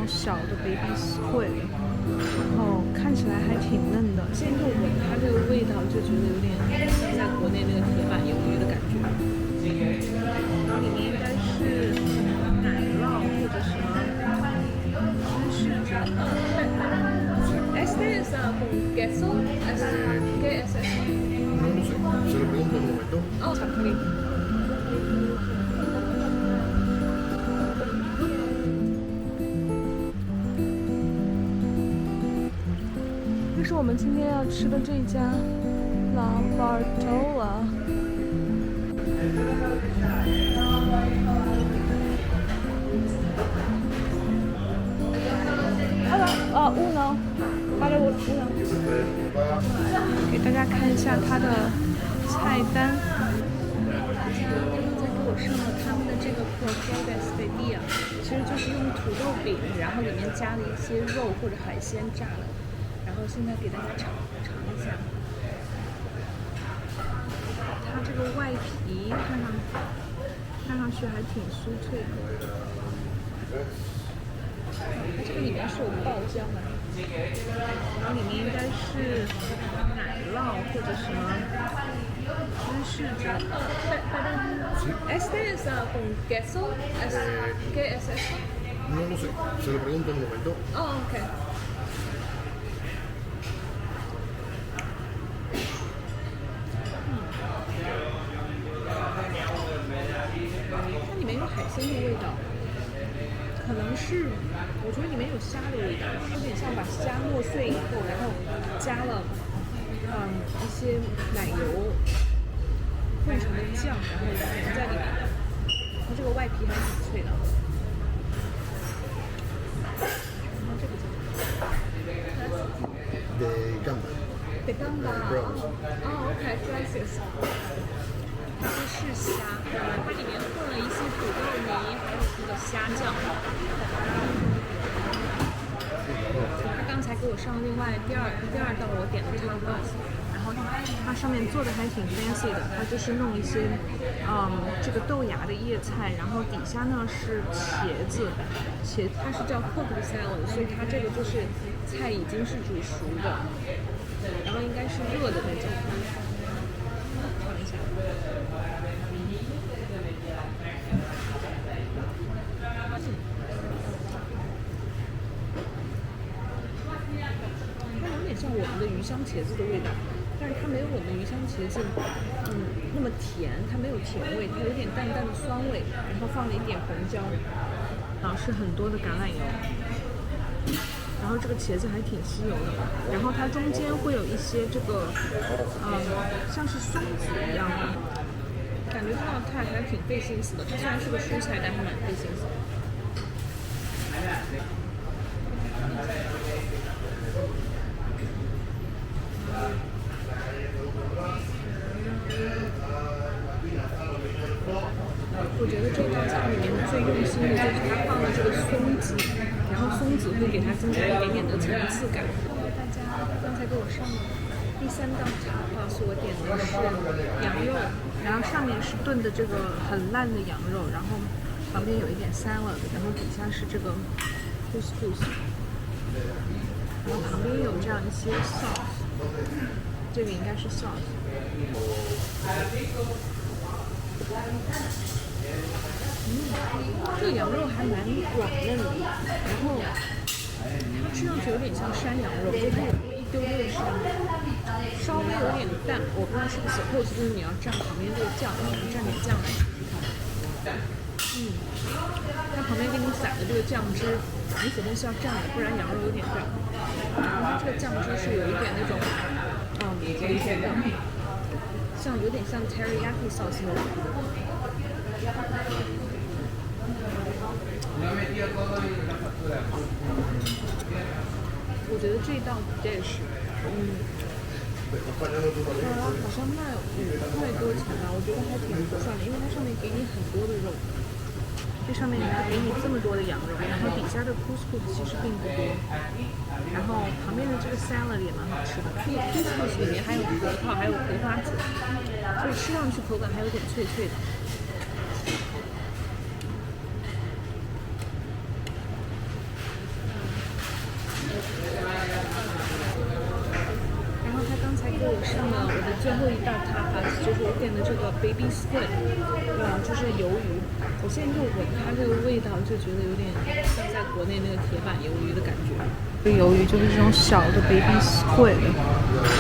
种小的 baby squid， 然后看起来还挺嫩的。现在闻它这个味道，就觉得有点在国内那个铁板鱿鱼的感觉。然后里面应该是奶酪或者什么芝士之类的。Este es con queso, ¿qué es eso? No lo sé, se lo pregunto un momento. Oh, 巧克力。这是我们今天要吃的这家 La Bartola。uno， para uno。给大家看一下它的菜单。刚才给我上了他们的这个 croquetas de día， 其实就是用土豆饼，然后里面加了一些肉或者海鲜炸的。然后现在给大家尝一下，它这个外皮看上去还挺酥脆的。它这个里面是有爆浆的，然后里面应该是奶酪或者什么芝士之类的。Este es con queso, ¿qué es eso? No lo sé, se lo pregunto un momento. Oh, ok。它里面有海鲜的味道。可能是，我觉得里面有虾的味道，有点像把虾磨碎以后，然后加了一些奶油混成的酱，然后淋在里面的。它这个外皮还挺脆的。然后这个De gamba. De gamba。哦，OK， gracias。它是虾，它里面混了一些土豆泥，还有这个虾酱。他刚才给我上另外第二道我点的tacos，然后它上面做的还挺 fancy 的，它就是弄一些这个豆芽的叶菜，然后底下呢是茄子，它是叫 cooked salad， 所以它这个就是菜已经是煮熟的，然后应该是热的那种。尝一下。它有点像我们的鱼香茄子的味道，但是它没有我们的鱼香茄子那么甜，它没有甜味，它有点淡淡的酸味，然后放了一点红椒，然后是很多的橄榄油，然后这个茄子还挺吸油的，然后它中间会有一些这个像是松子一样的，感觉这道菜还挺费心思的，它虽然是个蔬菜，但是蛮费心思的。我觉得这道菜里面最用心的就是它放了这个松子，然后松子会给它增加一点点的层次感。大家刚才给我上的第3道茶话是我点的是羊肉，然后上面是炖的这个很烂的羊肉，然后旁边有一点 salad， 然后底下是这个 couscous， 然后旁边有这样一些 sauce， 这个应该是 sauce。这个羊肉还蛮软嫩的，然后它吃上去有点像山羊肉，就它有一丢丢的膻，稍微有点淡，我不知道是不是 suppose 就是你要蘸旁边这个酱，你蘸点酱来试试看。它旁边给你撒的这个酱汁，你肯定是要蘸的，不然羊肉有点淡。然后它这个酱汁是有一点那种怎么说呢，有点像 teriyaki sauce 那种。我觉得这道 dish， 好像卖5块多钱吧，我觉得还挺合算的，因为它上面给你很多的肉，这上面给你这么多的羊肉，然后底下的 couscous 其实并不多，然后旁边的这个 salad 也蛮好吃的，这个 couscous 里面还有核桃，还有葵花籽，所以吃上去口感还有点脆脆的。上了我的最后一道 tapas，就是我点的这个 baby squid，就是鱿鱼。我现在就闻它这个味道，就觉得有点像在国内那个铁板鱿鱼的感觉。这个鱿鱼就是这种小的 baby squid，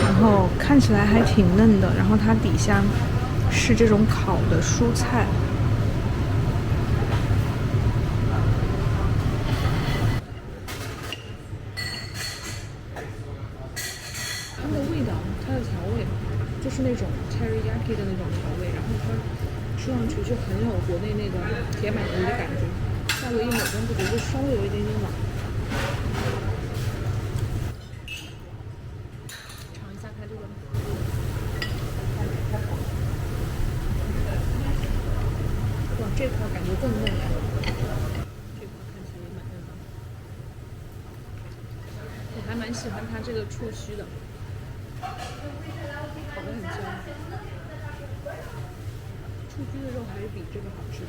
然后看起来还挺嫩的，然后它底下是这种烤的蔬菜。它的味道，它的调味就是那种 teriyaki 的那种调味，然后它吃上去就很有国内那个铁板鱿鱼的感觉，夏威夷美中不足，就稍微有一点点老。尝一下它这个，哇，这块感觉更嫩了，这块看起来也蛮嫩的。我还蛮喜欢它这个触须的，烤得很香。触须的肉还是比这个好吃的。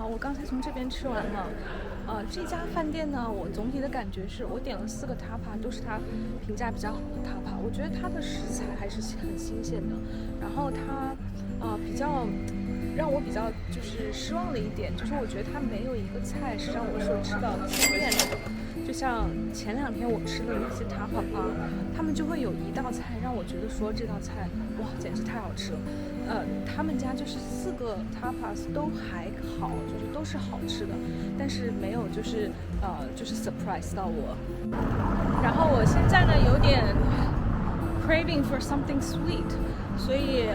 我刚才从这边吃完了。这家饭店呢，我总体的感觉是我点了4个 tapa， 都是它评价比较好的 tapa。我觉得它的食材还是很新鲜的，然后它比较让我比较就是失望的一点，就是我觉得它没有一个菜是让我说吃到惊艳的。就像前2天我吃的那些 tapa bar， 他们就会有一道菜让我觉得说这道菜哇简直太好吃了。他们家就是4个 tapas 都还好，就是都是好吃的，但是没有就是 surprise 到我。然后我现在呢有点 craving for something sweet， 所以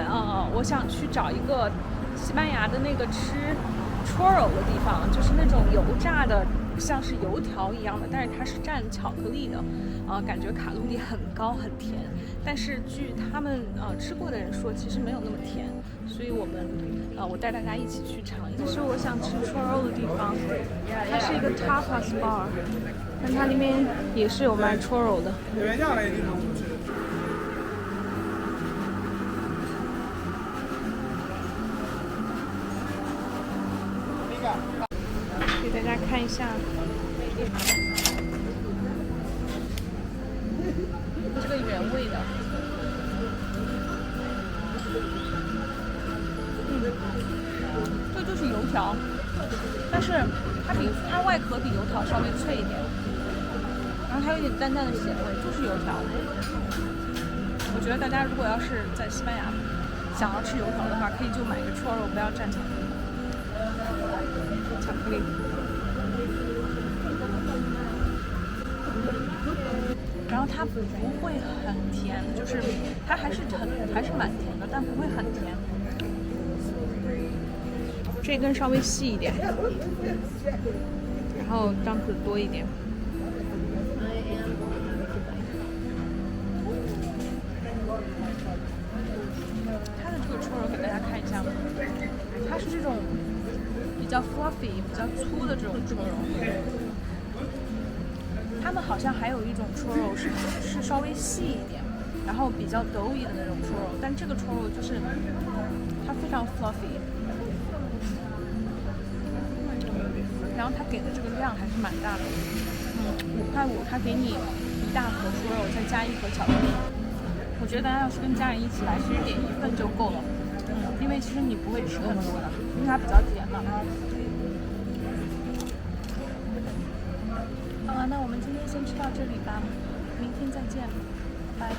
我想去找一个西班牙的那个吃 churro 的地方，就是那种油炸的。像是油条一样的，但是它是蘸巧克力的，感觉卡路里很高很甜，但是据他们吃过的人说，其实没有那么甜，所以我带大家一起去尝一下。这是我想吃 churro 的地方，它是一个 tapas bar， 但它里面也是有卖 churro 的。给大家看一下这个原味的，这就是油条，但是它外壳比油条稍微脆一点，然后它有点淡淡的咸味，就是油条。我觉得大家如果要是在西班牙想要吃油条的话，可以就买个 churro， 不要蘸巧克力。巧克力。然后它不会很甜，就是它还是蛮甜的，但不会很甜。这根稍微细一点，然后dump多一点。它的这个 churro 给大家看一下，它是这种比较 fluffy、比较粗的这种 churro。他们好像还有一种 churro 是稍微细一点，然后比较 doughy 的那种 churro， 但这个 churro 就是它非常 fluffy， 然后它给的这个量还是蛮大的，5块5，它给你1大盒 churro， 再加1盒巧克力。我觉得大家要是跟家人一起来，其实点1份就够了，因为其实你不会吃很多的，因为它比较甜嘛。那我们今天先吃到这里吧，明天再见，拜拜。